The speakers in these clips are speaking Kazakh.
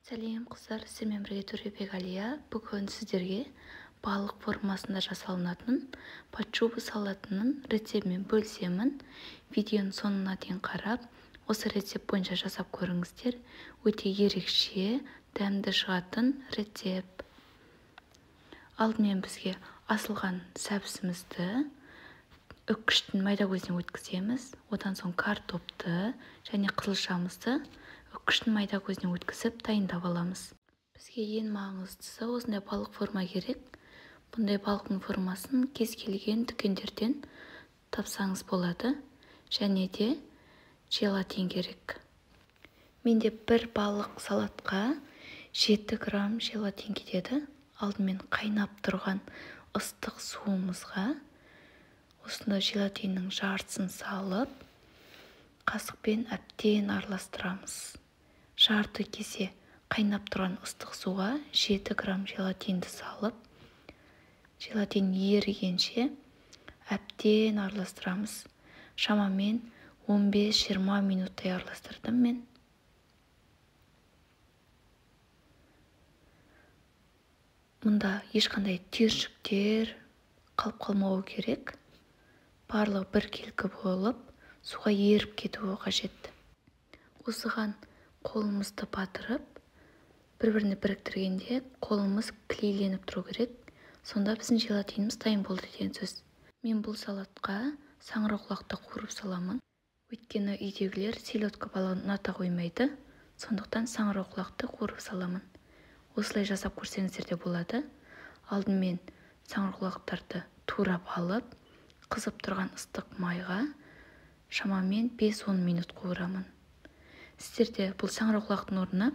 Сәлем қыздар, сіздермен бірге Төребек Әлия. Бүгін сіздерге балық формасында жасалынатын подшуба салатының рецептімен бөлісемін. Видеоның соңына дейін қарап, осы рецепт бойынша жасап көріңіздер. Өте ерекше, дәмді шығатын рецепт. Алдымен бізге асылған сәбізімізді үккіштің майда көзіне өткіземіз. Одан соң картопты және қызылшамызды үккіштің майда көзіне өткізіп дайындап аламыз. Бізге ең маңыздысы осындай балық форма керек. Бұндай балықтың формасын кез келген дүкендерден тапсаңыз болады. Және де желатин керек. Менде бір балық салатқа 7 грамм желатин кетеді. Алдымен қайнап тұрған ыстық суымызға осында желатиннің жартысын салып, қасықпен әбден араластырамыз. Жарты кесе қайнап тұрған ыстық суға 7 грамм желатинді салып, желатин ерігенше әбден араластырамыз. Шамамен 15-20 минуттай араластырдым мен. Мұнда ешқандай түйіршіктер қалып қалмауы керек. Барлығы біркелкі болып, суға еріп кетуі қажет. Осыған қолымызды батырып, бір-біріне біріктіргенде қолымыз клейленіп тұру керек. Сонда біздің желатиніміз дайын болды деген сөз. Мен бұл салатқа саңырауқұлақты қуырып саламын. Өйткені үйдегілер селедка балығын ұната қоймайды. Сондықтан саңырауқұлақты қуырып саламын. Осылай жасап көрсеңіздер де болады. Алдымен саңырауқұлақтарды турап алып, қызып тұрған ыстық майға шамамен 5-10 минут қуырамын. Сіздерде бұл саңырауқұлақтың орнына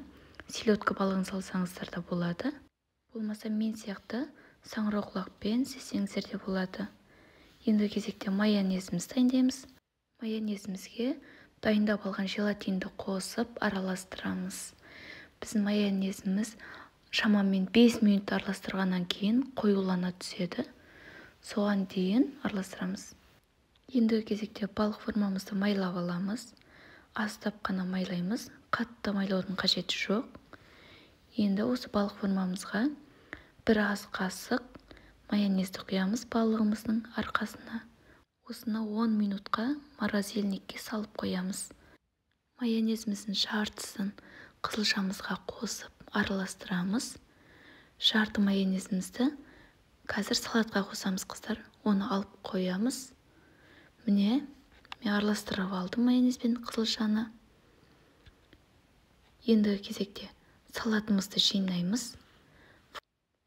селедка балығын салсаңыздар да болады. Болмаса мен сияқты саңырауқұлақпен істесеңіздер де болады. Енді кезекте майонезімізді дайындаймыз. Майонезімізге дайындап алған желатинді қосып араластырамыз. Біздің майонезіміз шамамен 5 минут араластырғаннан кейін қоюлана түседі. Соған дейін араластырамыз. Енді кезекте балық формамызды майлап аламыз. Аздап қана майлаймыз. Қатты майлаудың қажеті жоқ. Енді осы балық формамызға бір ас қасық майонезді құямыз балығымыздың арқасына. Осыны 10 минутқа морозильникке салып қоямыз. Майонезіміздің жартысын қызылшамызға қосып араластырамыз. Жарты майонезімізді қазір салатқа қосамыз қыздар. Оны алып қоямыз. Міне, мен араластырып алдым майонезбен қызылшаны. Енді кезекте салатымызды жинаймыз.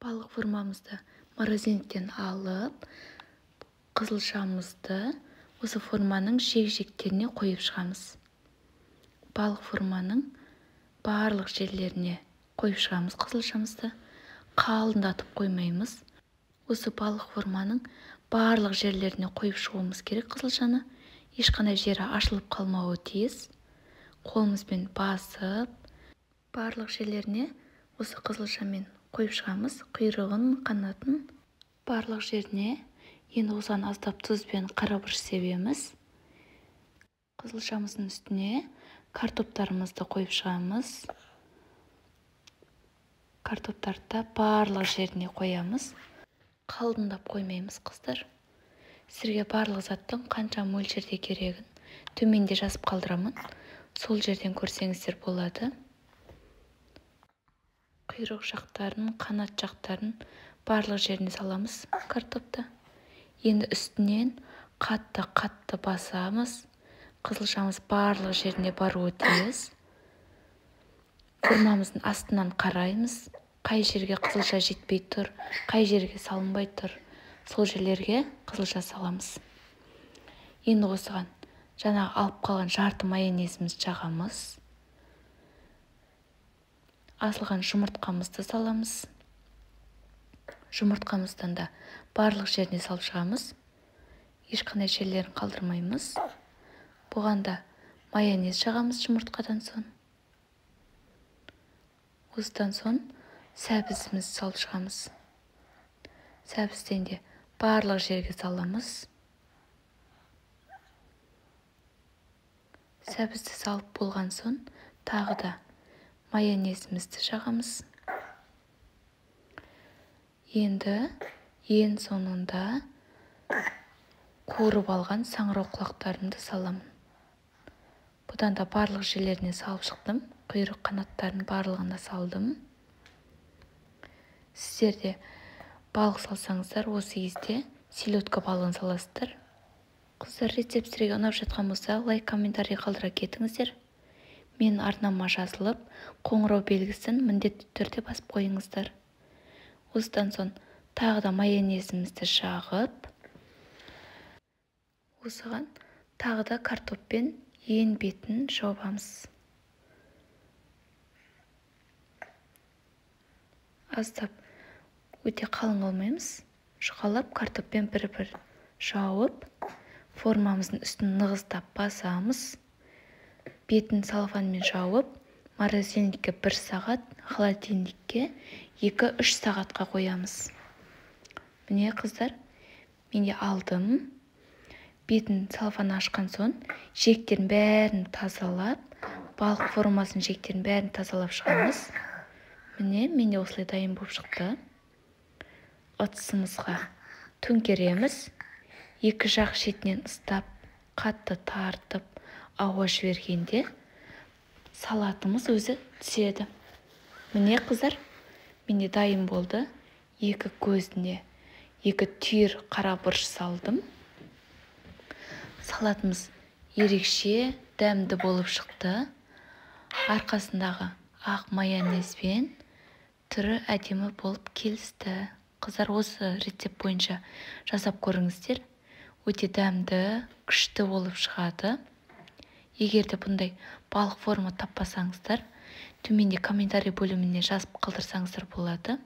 Балық формамызды морозильниктен алып, қызылшамызды осы форманың жек-жектеріне қойып шығамыз. Балық форманың барлық жерлеріне қойып шығамыз қызылшамызды. Қалыңдатып қоймаймыз. Осы балық форманың барлық жерлеріне қойып шығуымыз керек қызылшаны. Ешқандай жері ашылып қалмауы тиіс. Қолымызбен басып, барлық жерлеріне осы қызылшамен қойып шығамыз. Құйрығын, қанатын, барлық жеріне. Енді осыған аздап тұз бен қарабұрыш себеміз. Қызылшамыздың үстіне картоптарымызды қойып шығамыз. Картоптарды барлық жеріне қоямыз. Қалыңдап қоймаймыз қыздар. Сізге барлық заттың қанша мөлшерде керегін төменде жазып қалдырамын. Сол жерден көрсеңіздер болады. Құйрық жақтарын, қанат жақтарын барлық жеріне саламыз картопты. Енді үстінен қатты басамыз. Қызылшамыз барлық жеріне баруы тиіс. Формамыздың астынан қараймыз. Қай жерге қызылша жетпей тұр, қай жерге салынбай тұр. Сол жерлерге қызылша саламыз. Енді осыған жаңа алып қалған жарты майонезімізді жағамыз. Асылған жұмыртқамызды саламыз. Жұмыртқамыздан да барлық жеріне салып шығамыз. Ешқандай жерлерін қалдырмаймыз. Бұған да майонез жағамыз жұмыртқадан соң. Осыдан соң сәбізімізді салып шығамыз. Сәбізден де барлық жерге саламыз. Сәбізді салып болған соң тағы да майонезімізді жағамыз. Енді ең соңында қуырып алған саңырау құлақтарымды саламын. Бұдан да барлық жерлеріне салып шықтым. Құйрық қанаттарын барлығына салдым. Сіздер де балық салсаңыздар, осы кезде селедка балығын саласыздар. Қыздар, рецепт сіздерге ұнап жатқан болса, лайк, комментарий қалдыра кетіңіздер. Менің арнама жазылып, қоңырау белгісін міндетті түрде басып қойыңыздар. Осыдан соң тағы да майонезімізді жағып, осыған тағы да картоппен ең бетін жабамыз. Аздап өте қалың алмаймыз. Жұқалап картоппен бір-бір жауып, формамыздың үстін нығыздап басамыз. Бетін салфанмен жауып, морозильникке 1 сағат, холодильникке 2-3 сағатқа қоямыз. Міне қыздар, менде алдым. Бетін салфаны ашқан соң, жиектерін бәрін тазалап, балық формасын жиектерін бәрін тазалап шығамыз. Міне, менде осылай дайын болып шықты. Ыдысымызға төңкереміз. Екі жақ шетінен ұстап, қатты тартып, ауа жібергенде салатымыз өзі түседі. Міне қыздар, менде дайын болды. Екі көзіне 2 түйір қара бұрыш салдым. Салатымыз ерекше дәмді болып шықты. Арқасындағы ақ майонезбен түрі әдемі болып келісті. Қыздар, осы рецепт бойынша жасап көріңіздер. Өте дәмді, күшті болып шығады. Егер де бұндай балық форма таппасаңыздар, төменде комментарий бөліміне жазып қалдырсаңыздар болады.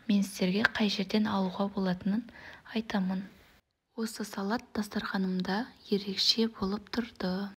Мен сіздерге қай жерден алуға болатынын айтамын. Осы салат дастарханымда ерекше болып тұрды.